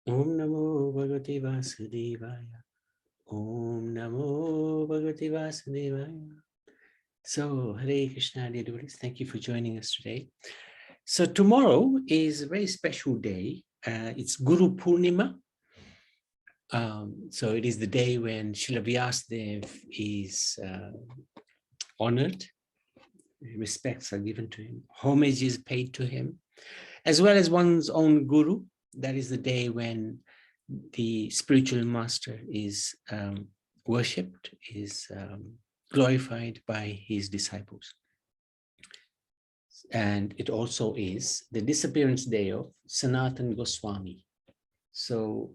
Om Namo Bhagavate Vasudevaya. Om Namo Bhagavate Vasudevaya. So, Hare Krishna, dear devotees, thank you for joining us today. So, tomorrow is a very special day. It's Guru Purnima. So, it is the day when Srila Vyasadeva is honored, respects are given to him, homage is paid to him, as well as one's own Guru. That is the day when the spiritual master is worshipped, is glorified by his disciples. And it also is the disappearance day of Sanatan Goswami. So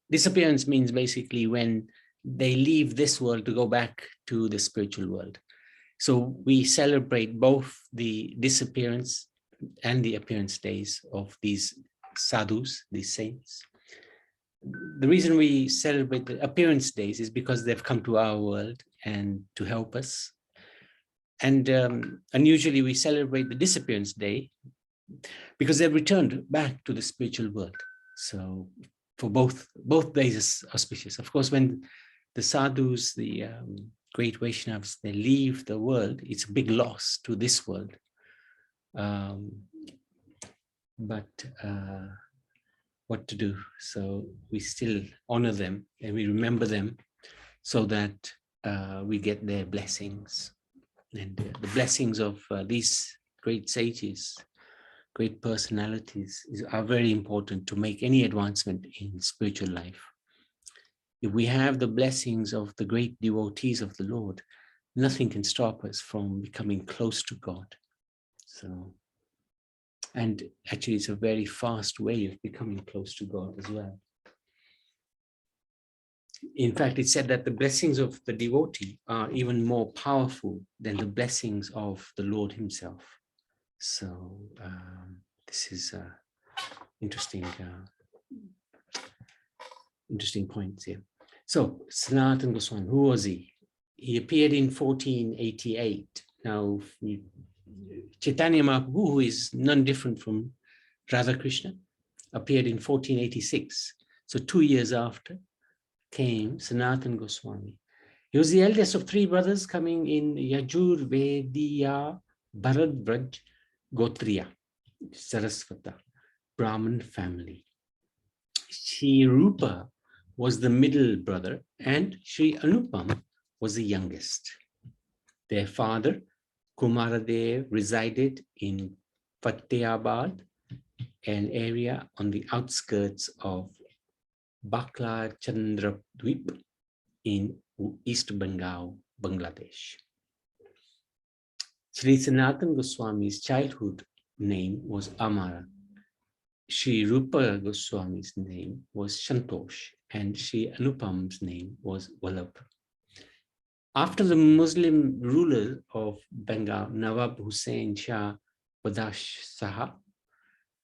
disappearance means basically when they leave this world to go back to the spiritual world. So we celebrate both the disappearance and the appearance days of these sadhus, these saints. The reason we celebrate the appearance days is because they've come to our world and to help us. And unusually we celebrate the disappearance day because they've returned back to the spiritual world. So for both days is auspicious. Of course, when the sadhus, the great Vaishnavas, they leave the world, it's a big loss to this world. But what to do? So we still honor them and we remember them so that we get their blessings. And the blessings of these great sages, great personalities are very important to make any advancement in spiritual life. If we have the blessings of the great devotees of the Lord, nothing can stop us from becoming close to God. So, and actually it's a very fast way of becoming close to God as well. In fact, it's said that the blessings of the devotee are even more powerful than the blessings of the Lord himself. So this is interesting points here. So Sanatan Goswami, who was he? He appeared in 1488. Now, Chaitanya Mahaprabhu, who is none different from Radha Krishna, appeared in 1486. So 2 years after came Sanatan Goswami. He was the eldest of 3 brothers coming in Yajur Vediya Bharadvraj Gotriya, Saraswata, Brahmin family. Shri Rupa was the middle brother and Shri Anupam was the youngest. Their father, Kumaradev, resided in Fatehabad, an area on the outskirts of Bakla Chandradweep in East Bengal, Bangladesh. Sri Sanatan Goswami's childhood name was Amara. Sri Rupa Goswami's name was Santosh, and Sri Anupam's name was Vallabh. After the Muslim ruler of Bengal, Nawab Hussain Shah Badash Saha,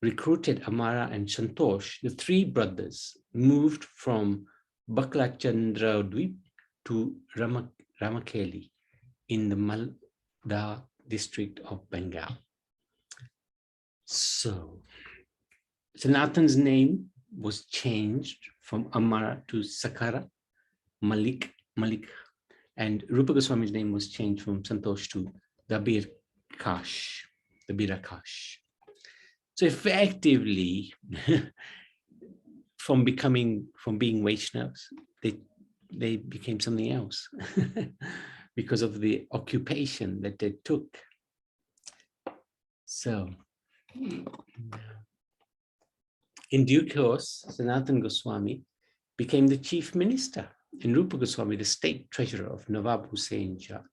recruited Amara and Santosh, the 3 brothers moved from Bakla Chandradweep to Ramakeli in the Malda district of Bengal. So Sanatan's name was changed from Amara to Sakara, Malik, and Rupa Goswami's name was changed from Santosh to Dabirakash. So effectively, from being Vaishnavas, they became something else because of the occupation that they took. So in due course, Sanatan Goswami became the chief minister and Rupa Goswami the state treasurer of Nawab Hussain Shah.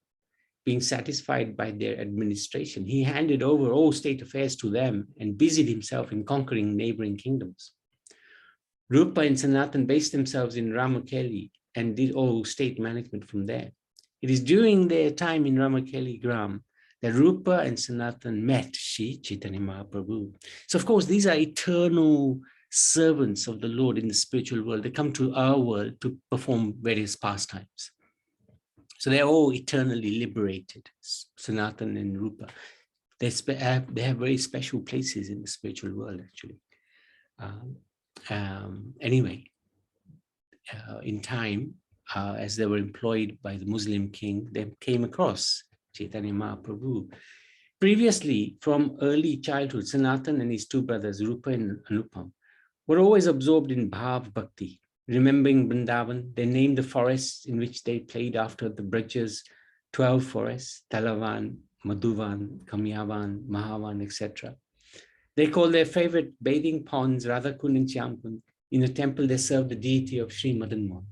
Being satisfied by their administration, he handed over all state affairs to them and busied himself in conquering neighboring kingdoms. Rupa and Sanatan based themselves in Ramakeli and did all state management from there. It is during their time in Ramakeli Gram that Rupa and Sanatan met Sri Chaitanya Mahaprabhu. So of course, these are eternal servants of the Lord in the spiritual world. They come to our world to perform various pastimes. So they're all eternally liberated, Sanatan and Rupa. They have very special places in the spiritual world, actually. Anyway, in time, as they were employed by the Muslim king, they came across Chaitanya Mahaprabhu. Previously, from early childhood, Sanatan and his two brothers, Rupa and Anupam, were always absorbed in Bhav Bhakti. Remembering Vrindavan, they named the forests in which they played after the Braja's 12 forests, Talavan, Madhuvan, Kamyavan, Mahavan, etc. They called their favorite bathing ponds Radhakund and Shyamkund. In the temple, they served the deity of Sri Madan Mohan.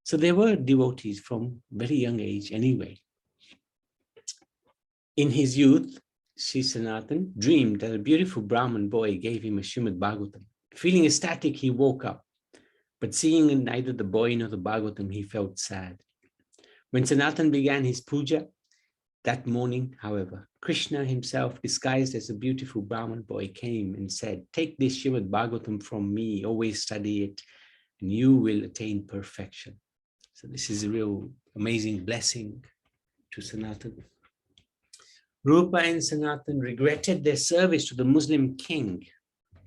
So they were devotees from very young age anyway. In his youth, Sri Sanatan dreamed that a beautiful Brahmin boy gave him a Srimad Bhagavatam. Feeling ecstatic, he woke up, but seeing neither the boy nor the Bhagavatam, he felt sad. When Sanatan began his puja that morning, however, Krishna himself, disguised as a beautiful Brahmin boy, came and said, "Take this Srimad Bhagavatam from me, always study it, and you will attain perfection." So this is a real amazing blessing to Sanatan. Rupa and Sanatan regretted their service to the Muslim king,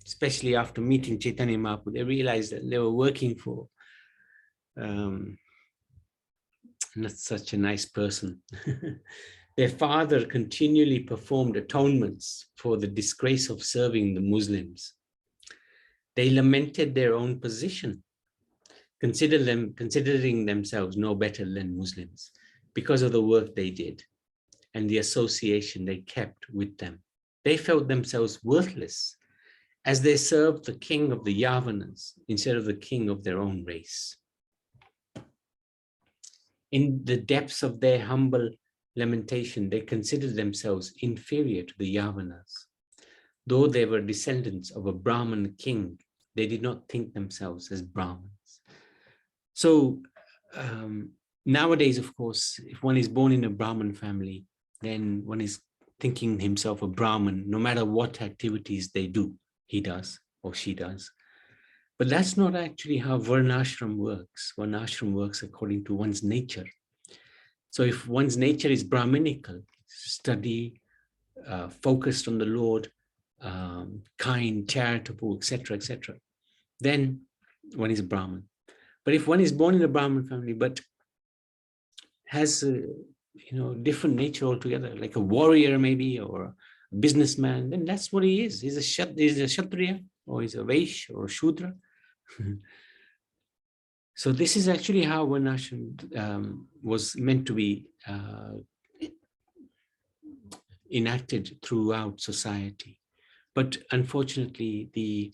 especially after meeting Chaitanya Mahaprabhu. They realized that they were working for not such a nice person. Their father continually performed atonements for the disgrace of serving the Muslims. They lamented their own position, considering themselves no better than Muslims because of the work they did and the association they kept with them. They felt themselves worthless as they served the king of the Yavanas instead of the king of their own race. In the depths of their humble lamentation, they considered themselves inferior to the Yavanas. Though they were descendants of a Brahmin king, they did not think themselves as Brahmins. So nowadays, of course, if one is born in a Brahmin family, then one is thinking himself a Brahmin, no matter what activities they do, he does or she does. But that's not actually how Varnashram works. Varnashram works according to one's nature. So if one's nature is Brahminical, study, focused on the Lord, kind, charitable, etc., then one is a Brahmin. But if one is born in a Brahmin family, but has a different nature altogether, like a warrior maybe, or a businessman, then that's what he is. He's a Kshatriya, or he's a Vaishya or a Shudra. So this is actually how Varnashram was meant to be enacted throughout society. But unfortunately, the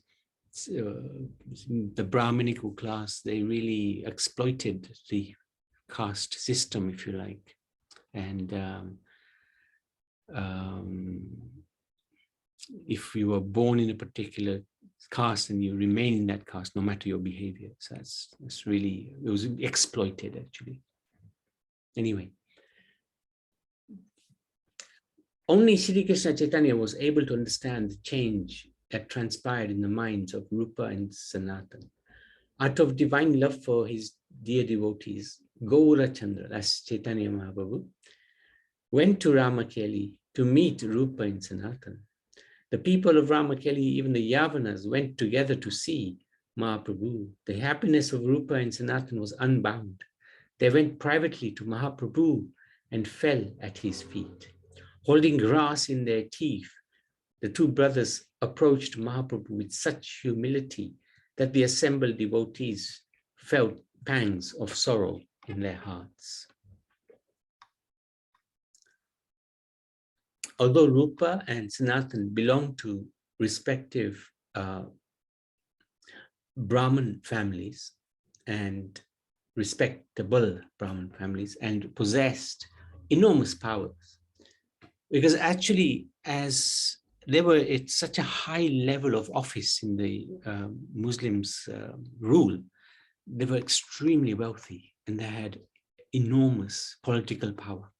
Brahminical class, they really exploited the caste system, if you like. And if you were born in a particular caste and you remain in that caste, no matter your behavior. So that's really, it was exploited actually. Anyway. Only Sri Krishna Chaitanya was able to understand the change that transpired in the minds of Rupa and Sanatan. Out of divine love for his dear devotees, Gaura Chandra, that's Chaitanya Mahaprabhu, went to Ramakeli to meet Rupa and Sanatan. The people of Ramakeli, even the Yavanas, went together to see Mahaprabhu. The happiness of Rupa and Sanatan was unbound. They went privately to Mahaprabhu and fell at his feet. Holding grass in their teeth, the two brothers approached Mahaprabhu with such humility that the assembled devotees felt pangs of sorrow in their hearts. Although Rupa and Sanatan belonged to respective Brahmin families and respectable Brahmin families and possessed enormous powers, because actually as they were at such a high level of office in the Muslims' rule, they were extremely wealthy and they had enormous political power.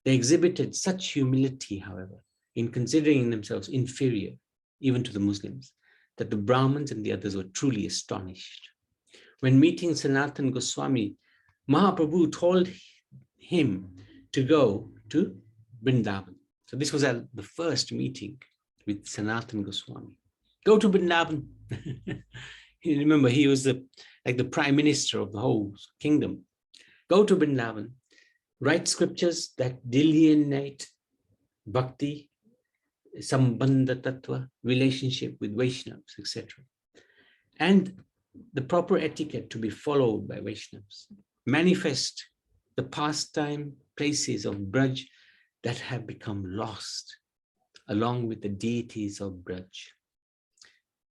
They exhibited such humility, however, in considering themselves inferior, even to the Muslims, that the Brahmins and the others were truly astonished. When meeting Sanatan Goswami, Mahaprabhu told him to go to Vrindavan. So this was at the first meeting with Sanatan Goswami. Go to Vrindavan. You remember, he was like the prime minister of the whole kingdom. Go to Vrindavan, write scriptures that delineate bhakti, sambandha tattva, relationship with Vaishnavas, etc. And the proper etiquette to be followed by Vaishnavas. Manifest the pastime places of Braj that have become lost, along with the deities of Braj.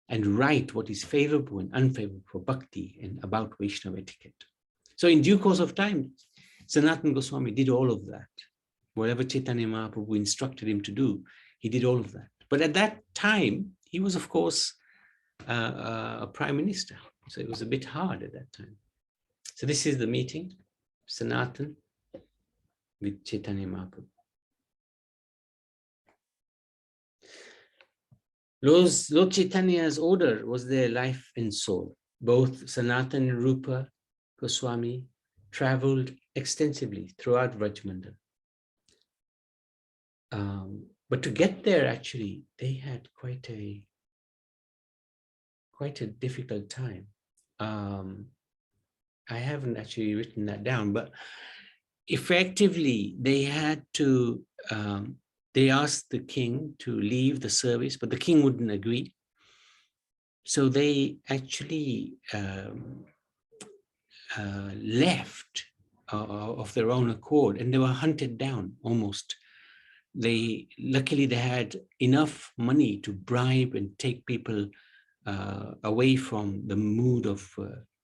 And write what is favorable and unfavorable for bhakti and about Vaishnava etiquette. So in due course of time, Sanatan Goswami did all of that. Whatever Chaitanya Mahaprabhu instructed him to do, he did all of that. But at that time, he was, of course, a prime minister. So it was a bit hard at that time. So this is the meeting, Sanatan with Chaitanya Mahaprabhu. Lord Chaitanya's order was their life and soul. Both Sanatan and Rupa Goswami traveled extensively throughout Vrajmandal. But to get there, actually, they had quite a difficult time. I haven't actually written that down, but effectively they had to, they asked the king to leave the service, but the king wouldn't agree. So they actually left of their own accord, and they were hunted down almost. Luckily they had enough money to bribe and take people away from the mood of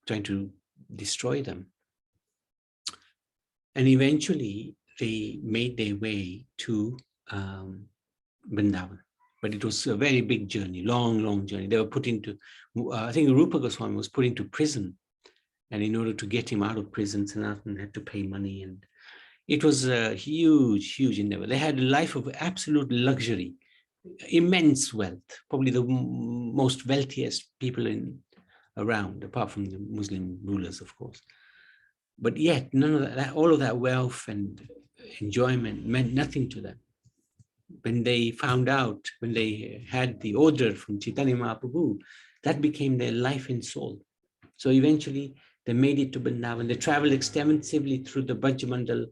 trying to destroy them. And eventually they made their way to Vrindavan. But it was a very big journey, long journey. They were put into, I think Rupa Goswami was put into prison. And in order to get him out of prison, Sanatan had to pay money. And it was a huge endeavor. They had a life of absolute luxury, immense wealth, probably the most wealthiest people around, apart from the Muslim rulers, of course. But yet, none of that, all of that wealth and enjoyment meant nothing to them. When they found out, when they had the order from Chaitanya Mahaprabhu, that became their life and soul. So eventually, they made it to Vrindavan. They traveled extensively through the Brajmandal,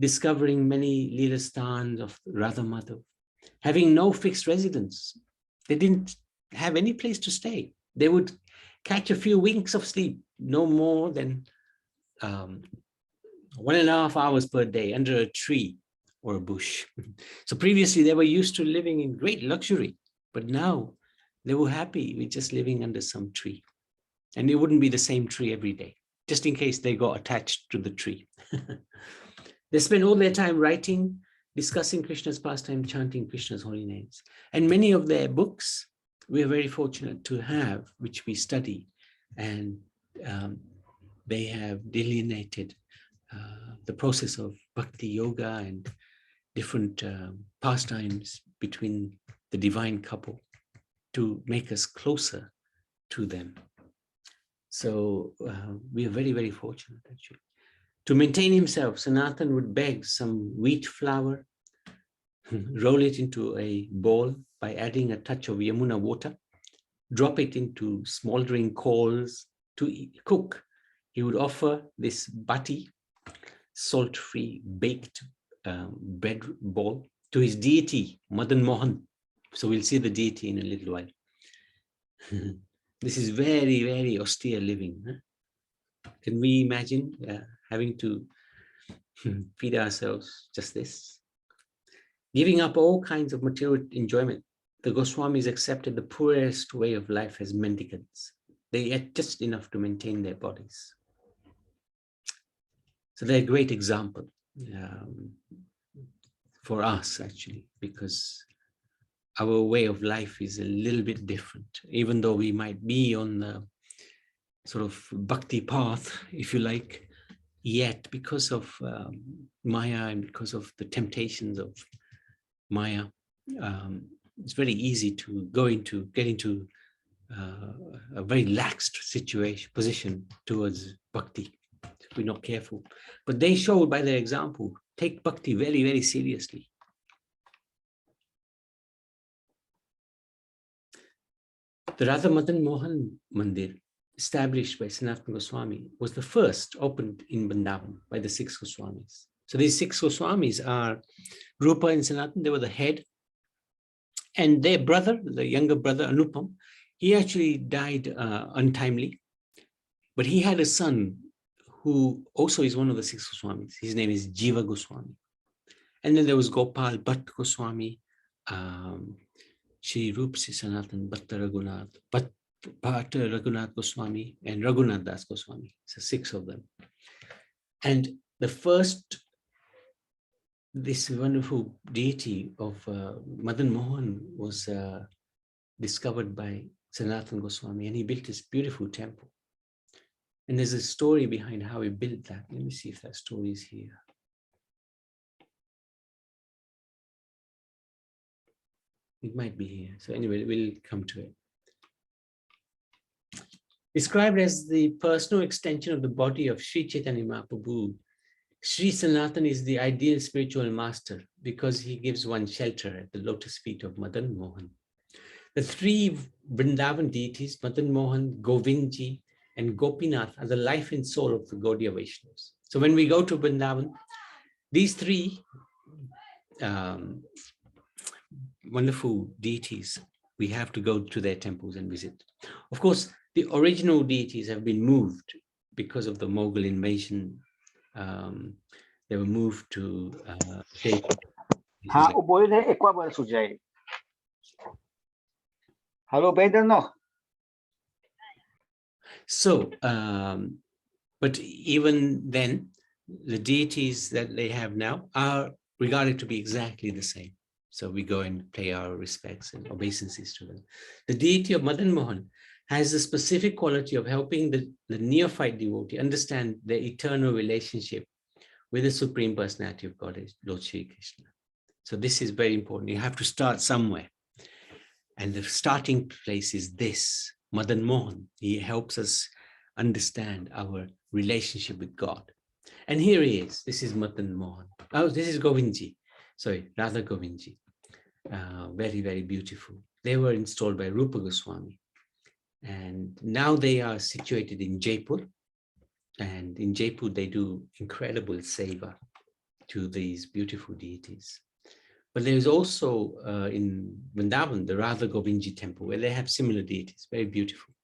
discovering many Leela sthans of Radha Madhav, having no fixed residence. They didn't have any place to stay. They would catch a few winks of sleep, no more than 1.5 hours per day under a tree or a bush. So previously they were used to living in great luxury, but now they were happy with just living under some tree. And it wouldn't be the same tree every day, just in case they got attached to the tree. They spent all their time writing, discussing Krishna's pastime, chanting Krishna's holy names. And many of their books we are very fortunate to have, which we study. And they have delineated the process of bhakti yoga and different pastimes between the divine couple to make us closer to them. So we are very fortunate, actually. To maintain himself, Sanatan would beg some wheat flour, roll it into a ball by adding a touch of Yamuna water, drop it into smoldering coals to cook. He would offer this bati, salt-free baked bread ball, to his deity, Madan Mohan. So we'll see the deity in a little while. This is very austere living. Huh? Can we imagine having to feed ourselves just this? Giving up all kinds of material enjoyment, the Goswamis accepted the poorest way of life as mendicants. They ate just enough to maintain their bodies. So they're a great example for us, actually, because our way of life is a little bit different. Even though we might be on the sort of bhakti path, if you like, yet because of Maya and because of the temptations of Maya, it's very easy to get into a very laxed position towards bhakti if we're not careful. But they showed by their example, take bhakti very seriously. The Radha Madan Mohan Mandir, established by Sanatan Goswami, was the first opened in Vrindavan by the 6 Goswamis. So these 6 Goswamis are Rupa and Sanatan. They were the head. And their brother, the younger brother, Anupam, he actually died untimely. But he had a son who also is one of the 6 Goswamis. His name is Jiva Goswami. And then there was Gopal Bhatt Goswami, Shri Rup Si Sanatan Bhatta Raghunath, Bhatta Raghunath Goswami, and Raghunath Das Goswami. So 6 of them. And the first, this wonderful deity of Madan Mohan was discovered by Sanatan Goswami, and he built this beautiful temple. And there's a story behind how he built that. Let me see if that story is here. It might be here. So anyway, we'll come to it. Described as the personal extension of the body of Sri Chaitanya Mahaprabhu, Sri Sanatan is the ideal spiritual master because he gives one shelter at the lotus feet of Madan Mohan. The 3 Vrindavan deities, Madan Mohan, Govindji, and Gopinath, are the life and soul of the Gaudiya Vaishnavas. So when we go to Vrindavan, these 3 wonderful deities, we have to go to their temples and visit. Of course, the original deities have been moved because of the Mughal invasion. They were moved to So, but even then, the deities that they have now are regarded to be exactly the same. So we go and pay our respects and obeisances to them. The deity of Madan Mohan has the specific quality of helping the neophyte devotee understand their eternal relationship with the Supreme Personality of Godhead, Lord Shri Krishna. So this is very important. You have to start somewhere. And the starting place is this, Madan Mohan. He helps us understand our relationship with God. And here he is. This is Madan Mohan. Oh, this is Govindji. Sorry, Radha Govindji. Very, very beautiful. They were installed by Rupa Goswami. And now they are situated in Jaipur. And in Jaipur, they do incredible seva to these beautiful deities. But there is also in Vrindavan, the Radha Govindji temple, where they have similar deities, very beautiful.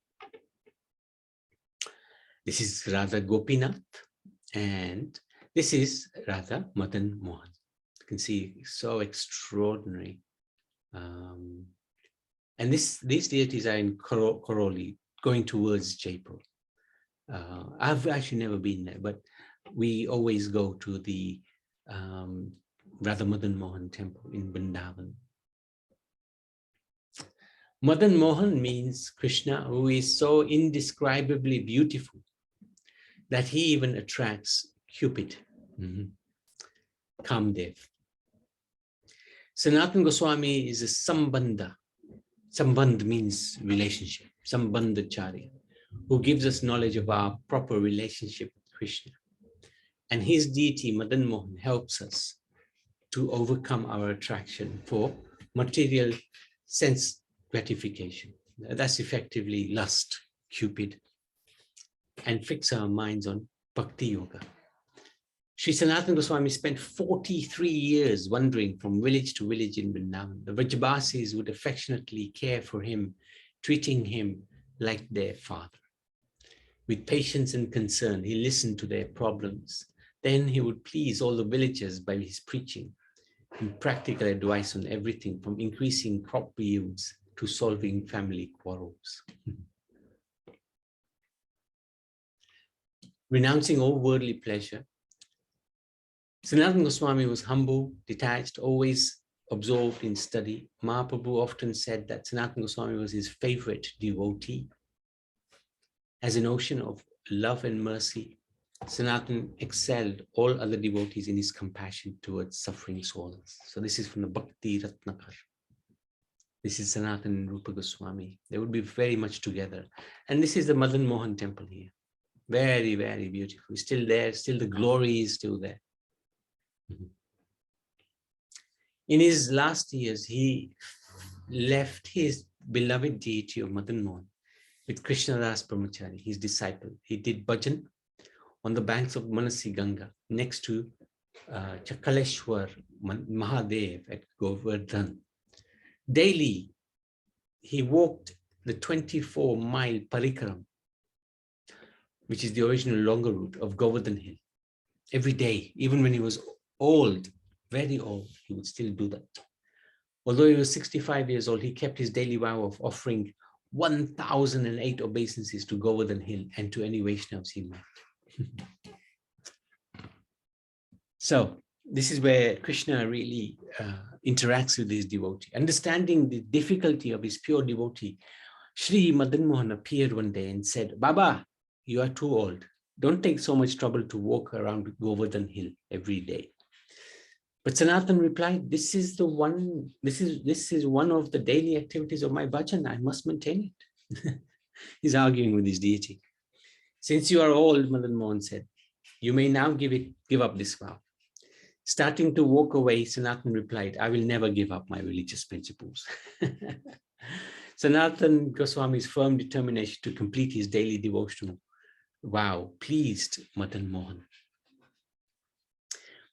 This is Radha Gopinath, and this is Radha Madan Mohan. You can see so extraordinary. And these deities are in Karoli, going towards Jaipur. I've actually never been there, but we always go to the Radha Madan Mohan temple in Vrindavan. Madan Mohan means Krishna, who is so indescribably beautiful that he even attracts Cupid, Kamdev. Sanatan Goswami is a Sambandha. Sambandh means relationship, Sambandhacharya, who gives us knowledge of our proper relationship with Krishna. And his deity, Madan Mohan, helps us to overcome our attraction for material sense gratification. That's effectively lust, Cupid, and fix our minds on Bhakti Yoga. Sri Sanatan Goswami spent 43 years wandering from village to village in Vrindavan. The Vrajbasis would affectionately care for him, treating him like their father. With patience and concern, he listened to their problems. Then he would please all the villagers by his preaching and practical advice on everything from increasing crop yields to solving family quarrels. Renouncing all worldly pleasure, Sanatan Goswami was humble, detached, always absorbed in study. Mahaprabhu often said that Sanatan Goswami was his favorite devotee. As an ocean of love and mercy, Sanatan excelled all other devotees in his compassion towards suffering souls. So this is from the Bhakti Ratnakar. This is Sanatan and Rupa Goswami. They would be very much together. And this is the Madan Mohan temple here. Very, very beautiful. It's still there. Still the glory is still there. In his last years, he left his beloved deity of Madan Mohan with Krishnadas Brahmachari, his disciple. He did bhajan on the banks of Manasi Ganga next to Chakaleshwar Mahadev at Govardhan. Daily, he walked the 24-mile parikaram, which is the original longer route of Govardhan Hill. Every day, even when he was old, very old, he would still do that. Although he was 65 years old, he kept his daily vow of offering 1,008 obeisances to Govardhan Hill and to any Vaishnavas he met. So this is where Krishna really interacts with his devotee. Understanding the difficulty of his pure devotee, Sri Madan Mohan appeared one day and said, "Baba, you are too old. Don't take so much trouble to walk around Govardhan Hill every day." But Sanatan replied, this is one of the daily activities of my bhajan. I must maintain it. He's arguing with his deity. Since you are old, Madan Mohan said, you may now give up this vow. Starting to walk away, Sanatan replied, I will never give up my religious principles. Sanatan Goswami's firm determination to complete his daily devotional vow pleased Madan Mohan.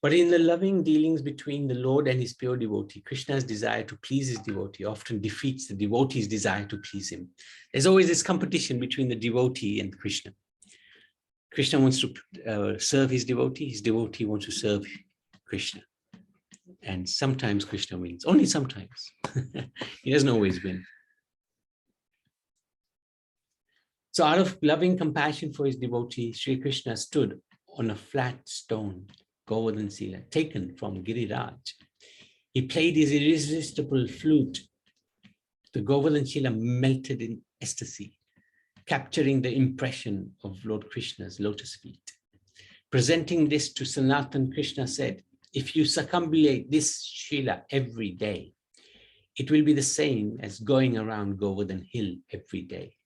But in the loving dealings between the Lord and his pure devotee, Krishna's desire to please his devotee often defeats the devotee's desire to please him. There's always this competition between the devotee and Krishna. Krishna wants to serve his devotee wants to serve Krishna. And sometimes Krishna wins, only sometimes. He doesn't always win. So out of loving compassion for his devotee, Sri Krishna stood on a flat stone, Govardhan Sila, taken from Giriraj. He played his irresistible flute. The Govardhan Sila melted in ecstasy, capturing the impression of Lord Krishna's lotus feet. Presenting this to Sanatan, Krishna said, if you circumambulate this Shila every day, it will be the same as going around Govardhan Hill every day.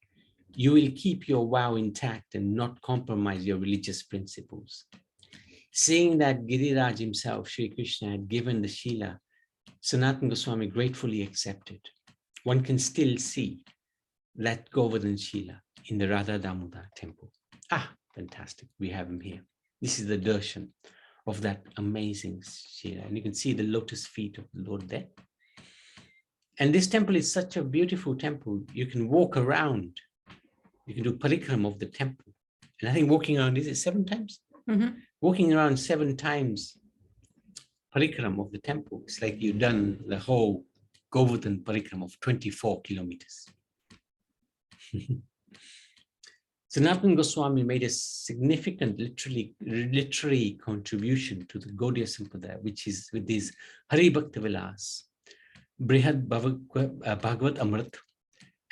You will keep your vow intact and not compromise your religious principles. Seeing that Giriraj himself, Sri Krishna, had given the Shila, Sanatan Goswami gratefully accepted. One can still see that Govardhan Shila in the Radha Damodar temple. Ah, fantastic. We have him here. This is the darshan of that amazing Shila. And you can see the lotus feet of the Lord there. And this temple is such a beautiful temple. You can walk around. You can do parikram of the temple. And I think walking around, is it 7 times? Mm-hmm. Walking around 7 times parikram of the temple. It's like you've done the whole Govardhan parikram of 24 kilometers. Sanatan Goswami made a significant literary contribution to the Gaudiya Sampradaya, which is with his Hari Bhakta Vilas, Brihad Bhagavad Amrit,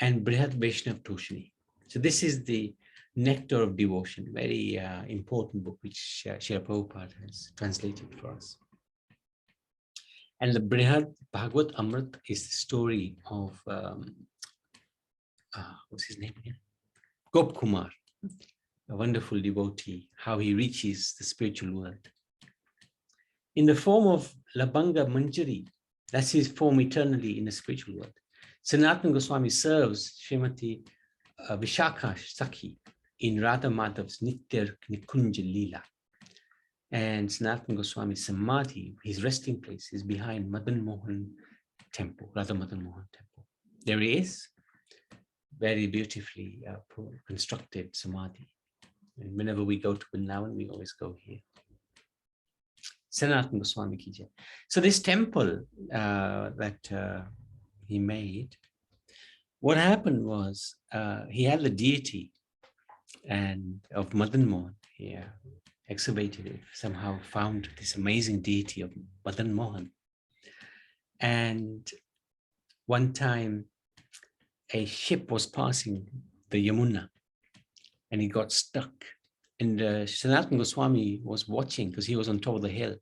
and Brihad Vaishnav Toshini. So this is the Nectar of Devotion, very important book which Srila Prabhupada has translated for us. And the Brihad Bhagavad Amrit is the story of, what's his name again? Gop Kumar, a wonderful devotee, how he reaches the spiritual world. In the form of Labanga Manjari, that's his form eternally in the spiritual world. Sanatan Goswami serves Srimati Vishakha Sakhi in Radha Madhav's Nitya Nikunja Leela. And Sanatan Goswami's Samadhi, his resting place, is behind Madan Mohan Temple, Radha Madan Mohan Temple. There he is, very beautifully constructed Samadhi. And whenever we go to Vrindavan, we always go here. Sanatan Goswami ki jai. So this temple that he made, what happened was he had the deity and of Madan Mohan. He excavated it, somehow found this amazing deity of Madan Mohan. And one time a ship was passing the Yamuna and he got stuck. And Sanatan Goswami was watching because he was on top of the hill.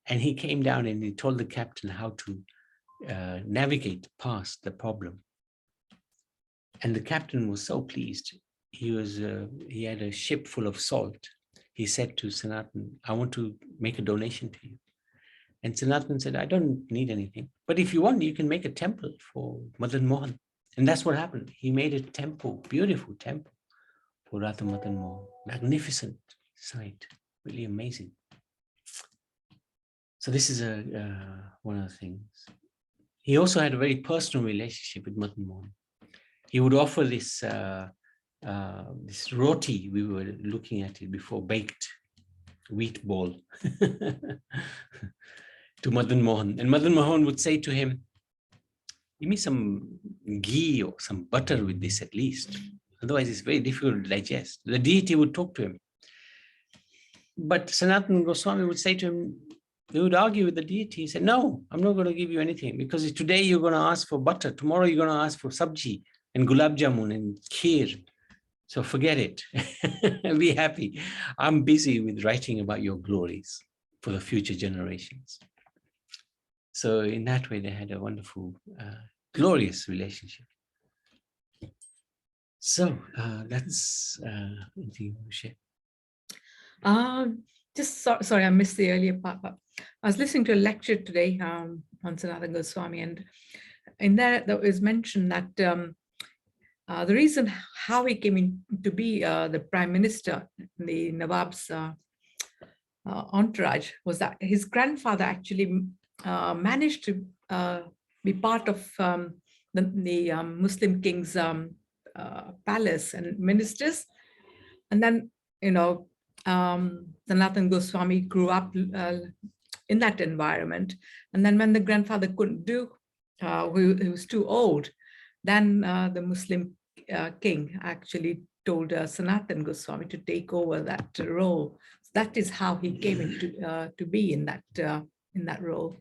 And he came down and he told the captain how to navigate past the problem. And the captain was so pleased. He had a ship full of salt. He said to Sanatan, I want to make a donation to you. And Sanatan said, I don't need anything. But if you want, you can make a temple for Madan Mohan. And that's what happened. He made a temple, beautiful temple for Radha Madan Mohan. Magnificent sight, really amazing. So this is one of the things. He also had a very personal relationship with Madan Mohan. He would offer this this roti, we were looking at it before, baked wheat ball to Madan Mohan. And Madan Mohan would say to him, give me some ghee or some butter with this at least. Otherwise, it's very difficult to digest. The deity would talk to him. But Sanatan Goswami would say to him, they would argue with the deity. He said, no, I'm not going to give you anything because today you're going to ask for butter. Tomorrow you're going to ask for sabji and gulab jamun and kheer. So forget it. Be happy. I'm busy with writing about your glories for the future generations. So in that way, they had a wonderful, glorious relationship. So that's anything you want to share? Sorry, I missed the earlier part, but I was listening to a lecture today on Sanatan Goswami, and in there was mentioned that the reason how he came in to be the prime minister, the Nawab's entourage, was that his grandfather actually managed to be part of the Muslim king's palace and ministers. And then, Sanatan Goswami grew up in that environment. And then when the grandfather couldn't do, he was too old, then the Muslim king actually told Sanatan Goswami to take over that role. So that is how he came into to be in that role.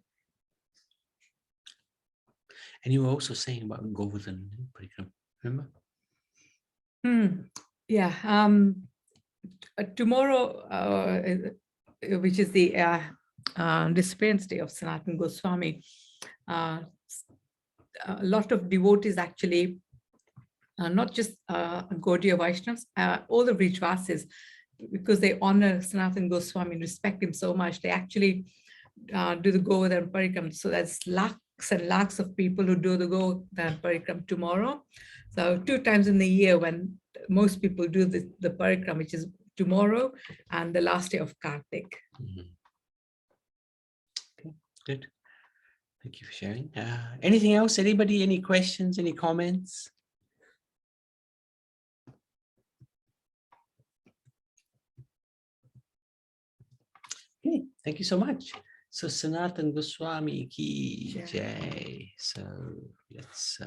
And you were also saying about Govardhan Parikram, remember? Yeah. Tomorrow, which is the disappearance day of Sanatan Goswami, a lot of devotees actually, not just Gaudiya Vaishnavas, all the Vrijvasis, because they honor Sanatan Goswami and respect him so much, they actually do the Govardhan Parikram. So there's lakhs and lakhs of people who do the Govardhan Parikram tomorrow. So 2 times in the year when most people do the Parikram, which is tomorrow and the last day of Kartik. Okay, good. Thank you for sharing. Anything else? Anybody? Any questions? Any comments? Okay, thank you so much. So Sanatan Goswami ki jai. So let's